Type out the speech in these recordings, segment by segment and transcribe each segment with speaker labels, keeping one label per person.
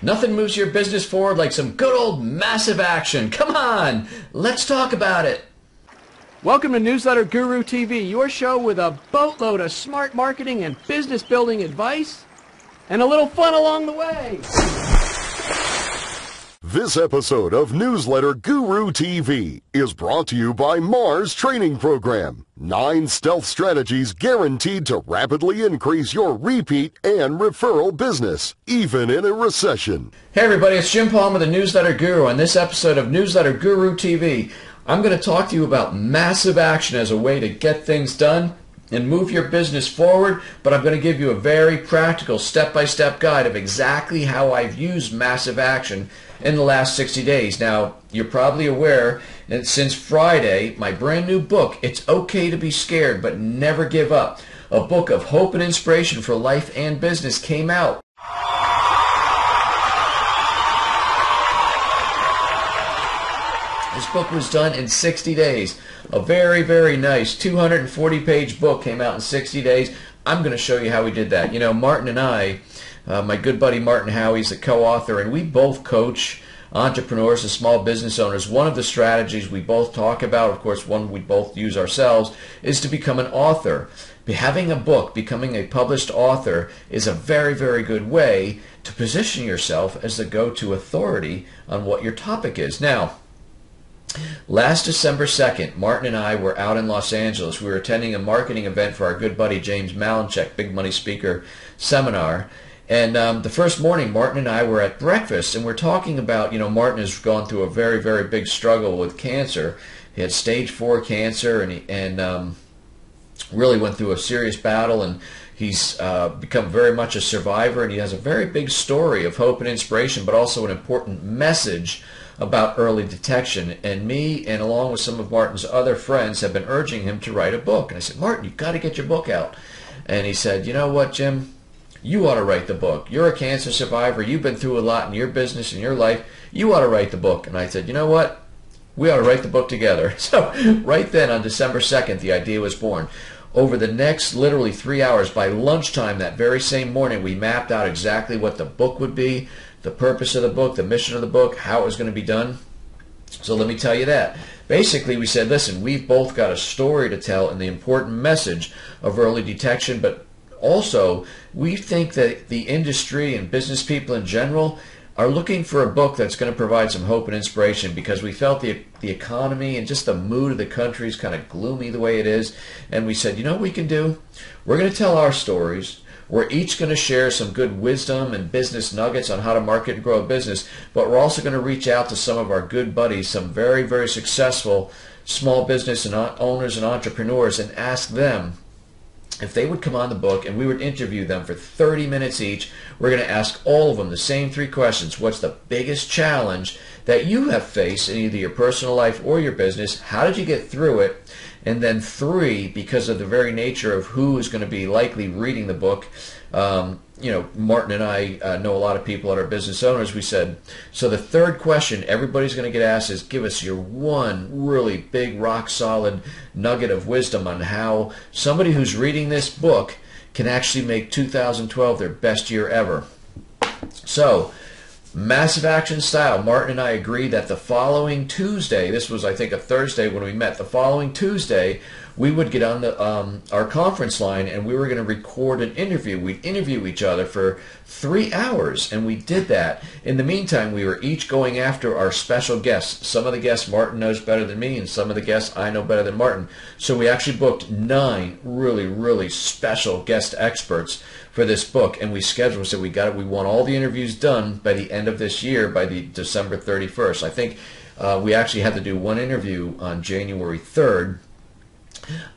Speaker 1: Nothing moves your business forward like some good old massive action. Come on, let's talk about it.
Speaker 2: Welcome to Newsletter Guru TV, your show with a boatload of smart marketing and business building advice, and a little fun along the way.
Speaker 3: This episode of Newsletter Guru TV is brought to you by Mars Training Program. 9 stealth strategies guaranteed to rapidly increase your repeat and referral business, even in a recession.
Speaker 1: Hey everybody, it's Jim Palmer, the Newsletter Guru. On this episode of Newsletter Guru TV, I'm going to talk to you about massive action as a way to get things done and move your business forward, but I'm going to give you a very practical step-by-step guide of exactly how I've used massive action in the last 60 days. Now, you're probably aware that since Friday, my brand new book, It's Okay to Be Scared But Never Give Up, a book of hope and inspiration for life and business, came out. This book was done in 60 days. A very, very nice 240-page book came out in 60 days. I'm going to show you how we did that. You know, Martin and I, my good buddy Martin Howie is the co-author, and we both coach entrepreneurs and small business owners. One of the strategies we both talk about, of course, one we both use ourselves, is to become an author. Having a book, becoming a published author, is a very, very good way to position yourself as the go-to authority on what your topic is. Now, last December 2nd, Martin and I were out in Los Angeles. We were attending a marketing event for our good buddy James Malinchak, Big Money Speaker Seminar. And the first morning, Martin and I were at breakfast, and we're talking about, you know, Martin has gone through a very, very big struggle with cancer. He had stage 4 cancer, and really went through a serious battle, and he's become very much a survivor, and he has a very big story of hope and inspiration, but also an important message about early detection. And me, and along with some of Martin's other friends, have been urging him to write a book. And I said, Martin, you've got to get your book out. And he said, you know what, Jim? You ought to write the book. You're a cancer survivor. You've been through a lot in your business and your life. You ought to write the book. And I said, you know what? We ought to write the book together. So right then, on December 2nd, the idea was born. Over the next literally 3 hours, by lunchtime that very same morning, we mapped out exactly what the book would be, the purpose of the book, the mission of the book, how it was going to be done. So let me tell you that. Basically, we said, listen, we've both got a story to tell and the important message of early detection, but also we think that the industry and business people in general are looking for a book that's going to provide some hope and inspiration, because we felt the economy and just the mood of the country is kind of gloomy the way it is. And we said, you know what we can do? We're going to tell our stories. We're each going to share some good wisdom and business nuggets on how to market and grow a business, but we're also going to reach out to some of our good buddies, some very, very successful small business and owners and entrepreneurs, and ask them if they would come on the book, and we would interview them for 30 minutes each. We're going to ask all of them the same 3 questions. What's the biggest challenge that you have faced in either your personal life or your business? How did you get through it? And then 3, because of the very nature of who is going to be likely reading the book, you know, Martin and I know a lot of people that are business owners. We said, so the 3rd question everybody's going to get asked is, give us your one really big, rock-solid nugget of wisdom on how somebody who's reading this book can actually make 2012 their best year ever. So, massive action style, Martin and I agreed that the following Tuesday, this was I think a Thursday when we met, the following Tuesday we would get on the our conference line, and we were going to record an interview. We'd interview each other for 3 hours, and we did that. In the meantime, we were each going after our special guests. Some of the guests Martin knows better than me, and some of the guests I know better than Martin. So we actually booked 9 really, really special guest experts for this book, and we scheduled, so we want all the interviews done by the end of this year, by the December 31st. I think we actually had to do 1 interview on January 3rd.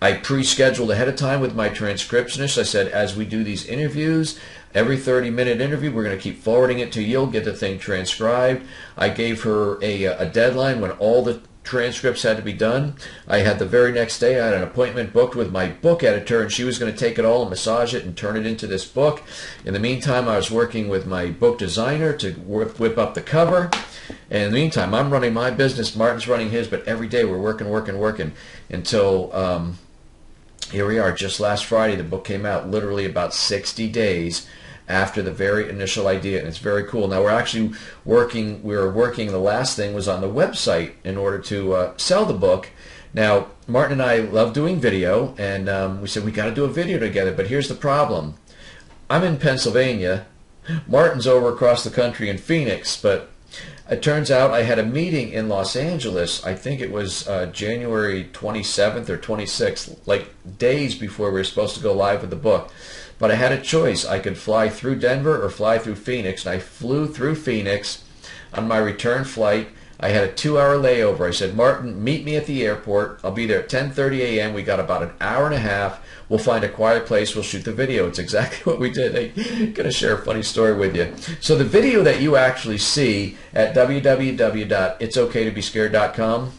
Speaker 1: I pre-scheduled ahead of time with my transcriptionist. I said, as we do these interviews, every 30-minute interview, we're going to keep forwarding it to you. You'll get the thing transcribed. I gave her a deadline when all the transcripts had to be done. I had the very next day, I had an appointment booked with my book editor, and she was going to take it all and massage it and turn it into this book. In the meantime, I was working with my book designer to whip up the cover. And in the meantime, I'm running my business, Martin's running his, but every day we're working until here we are. Just last Friday, the book came out, literally about 60 days after the very initial idea, and it's very cool. Now we were working, the last thing was on the website in order to sell the book. Now, Martin and I love doing video, and we said we got to do a video together, but here's the problem. I'm in Pennsylvania, Martin's over across the country in Phoenix, but it turns out I had a meeting in Los Angeles, I think it was January 27th or 26th, like days before we were supposed to go live with the book. But I had a choice. I could fly through Denver or fly through Phoenix, and I flew through Phoenix. On my return flight, I had a 2-hour layover. I said, Martin, meet me at the airport. I'll be there at 10:30 a.m. We got about an hour and a half. We'll find a quiet place. We'll shoot the video. It's exactly what we did. I'm going to share a funny story with you. So the video that you actually see at www.itsokaytobescared.com.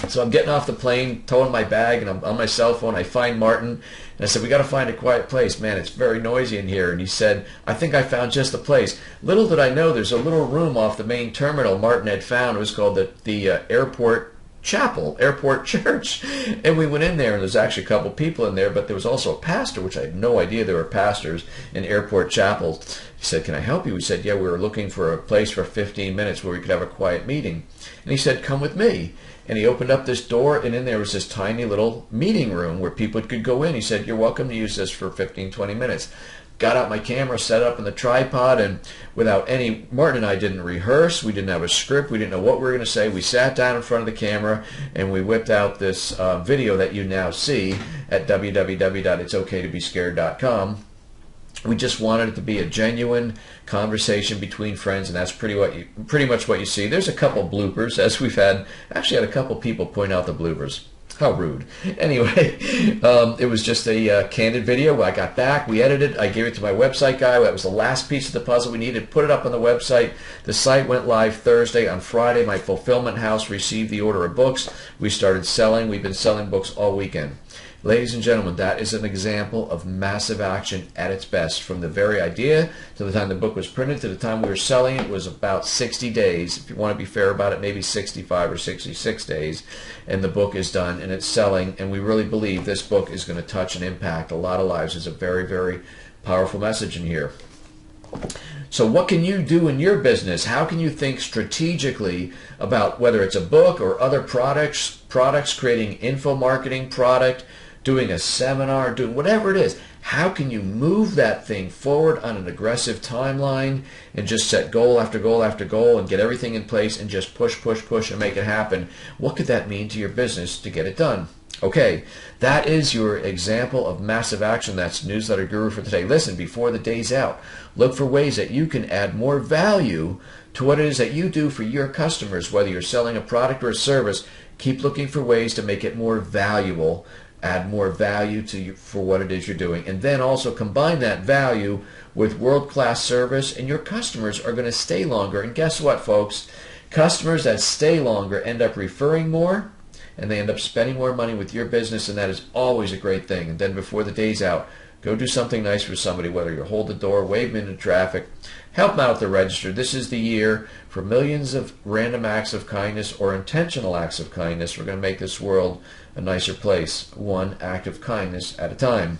Speaker 1: So I'm getting off the plane, towing my bag, and I'm on my cell phone. I find Martin, and I said, we got to find a quiet place. Man, it's very noisy in here. And he said, I think I found just the place. Little did I know, there's a little room off the main terminal Martin had found. It was called the Airport Chapel, Airport Church. And we went in there, and there's actually a couple people in there, but there was also a pastor, which I had no idea there were pastors in Airport Chapel. He said, can I help you? We said, yeah, we were looking for a place for 15 minutes where we could have a quiet meeting. And he said, come with me. And he opened up this door, and in there was this tiny little meeting room where people could go in. He said, you're welcome to use this for 15, 20 minutes. Got out my camera, set it up in the tripod, and Martin and I didn't rehearse. We didn't have a script. We didn't know what we were going to say. We sat down in front of the camera, and we whipped out this video that you now see at www.itsokaytobescared.com. We just wanted it to be a genuine conversation between friends, and that's pretty much what you see. There's a couple bloopers, as we've actually had a couple people point out the bloopers. How rude. Anyway, it was just a candid video. I got back, we edited it, I gave it to my website guy. That was the last piece of the puzzle we needed. Put it up on the website. The site went live Thursday. On Friday, my fulfillment house received the order of books. We started selling. We've been selling books all weekend. Ladies and gentlemen, that is an example of massive action at its best. From the very idea to the time the book was printed to the time we were selling it was about 60 days. If you want to be fair about it, maybe 65 or 66 days. And the book is done and it's selling. And we really believe this book is going to touch and impact a lot of lives. There's a very, very powerful message in here. So what can you do in your business? How can you think strategically about whether it's a book or other products, creating info marketing product, doing a seminar, doing whatever it is? How can you move that thing forward on an aggressive timeline and just set goal after goal after goal and get everything in place and just push, push, push and make it happen? What could that mean to your business to get it done? Okay, that is your example of massive action. That's Newsletter Guru for today. Listen, before the day's out, look for ways that you can add more value to what it is that you do for your customers. Whether you're selling a product or a service, keep looking for ways to make it more valuable. Add more value to you for what it is you're doing, and then also combine that value with world-class service, and your customers are going to stay longer. And guess what, folks? Customers that stay longer end up referring more, and they end up spending more money with your business, and that is always a great thing. And then before the day's out, go do something nice for somebody, whether you hold the door, wave them into traffic, help them out at the register. This is the year for millions of random acts of kindness or intentional acts of kindness. We're going to make this world a nicer place, one act of kindness at a time.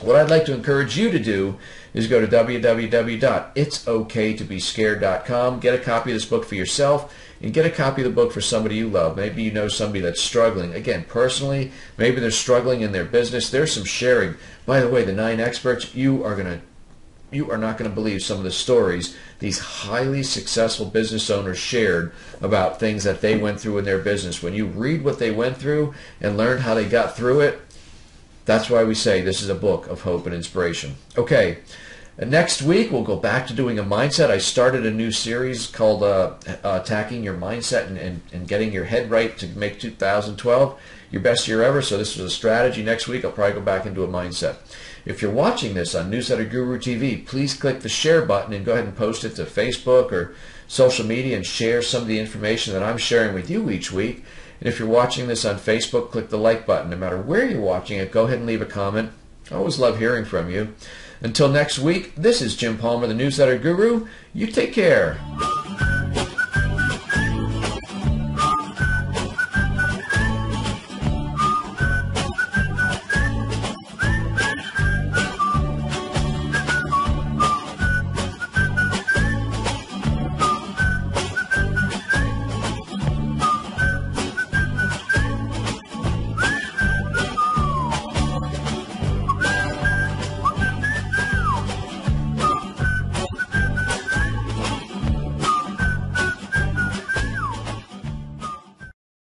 Speaker 1: What I'd like to encourage you to do is go to www.itsokaytobescared.com, get a copy of this book for yourself, and get a copy of the book for somebody you love. Maybe you know somebody that's struggling. Again, personally, maybe they're struggling in their business. There's some sharing. By the way, the 9 experts, you are not going to believe some of the stories these highly successful business owners shared about things that they went through in their business. When you read what they went through and learn how they got through it, that's why we say this is a book of hope and inspiration. Okay, next week we'll go back to doing a mindset. I started a new series called Attacking Your Mindset and Getting Your Head Right to make 2012 your best year ever. So this was a strategy. Next week I'll probably go back and do a mindset. If you're watching this on Newsletter Guru TV, please click the share button and go ahead and post it to Facebook or social media and share some of the information that I'm sharing with you each week. And if you're watching this on Facebook, click the like button. No matter where you're watching it, go ahead and leave a comment. I always love hearing from you. Until next week, this is Jim Palmer, the Newsletter Guru. You take care.